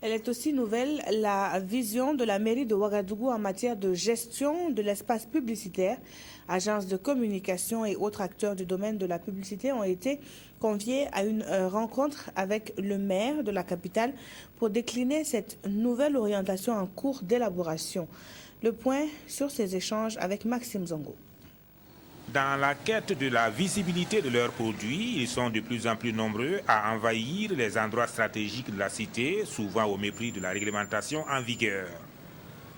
Elle est aussi nouvelle, la vision de la mairie de Ouagadougou en matière de gestion de l'espace publicitaire. Agences de communication et autres acteurs du domaine de la publicité ont été conviés à une rencontre avec le maire de la capitale pour décliner cette nouvelle orientation en cours d'élaboration. Le point sur ces échanges avec Maxime Zongo. Dans la quête de la visibilité de leurs produits, ils sont de plus en plus nombreux à envahir les endroits stratégiques de la cité, souvent au mépris de la réglementation en vigueur.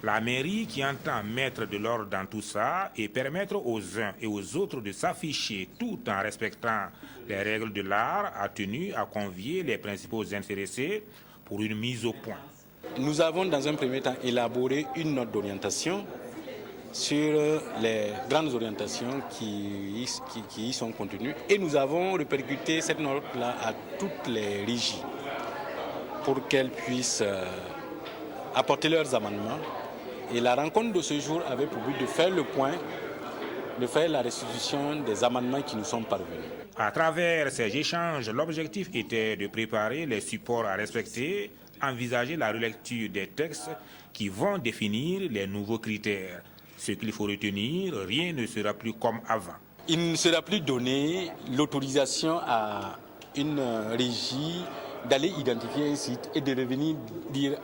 La mairie, qui entend mettre de l'ordre dans tout ça et permettre aux uns et aux autres de s'afficher tout en respectant les règles de l'art, a tenu à convier les principaux intéressés pour une mise au point. Nous avons dans un premier temps élaboré une note d'orientation sur les grandes orientations qui y sont contenues et nous avons répercuté cette note-là à toutes les régies pour qu'elles puissent apporter leurs amendements. Et la rencontre de ce jour avait pour but de faire le point, de faire la restitution des amendements qui nous sont parvenus. À travers ces échanges, l'objectif était de préparer les supports à respecter, envisager la relecture des textes qui vont définir les nouveaux critères. Ce qu'il faut retenir, rien ne sera plus comme avant. Il ne sera plus donné l'autorisation à une régie d'aller identifier un site et de revenir dire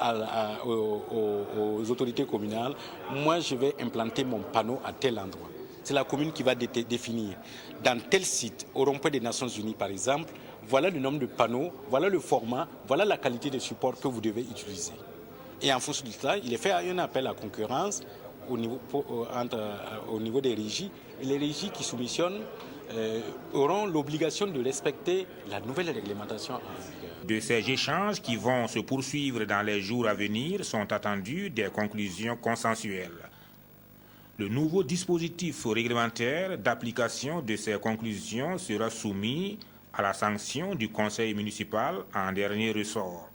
aux autorités communales, moi je vais implanter mon panneau à tel endroit. C'est la commune qui va définir. Dans tel site, au rond-point des Nations Unies par exemple, voilà le nombre de panneaux, voilà le format, voilà la qualité de support que vous devez utiliser. Et en fonction de cela, il est fait un appel à concurrence au niveau des régies. Et les régies qui soumissionnent auront l'obligation de respecter la nouvelle réglementation en vigueur. De ces échanges qui vont se poursuivre dans les jours à venir sont attendues des conclusions consensuelles. Le nouveau dispositif réglementaire d'application de ces conclusions sera soumis à la sanction du conseil municipal en dernier ressort.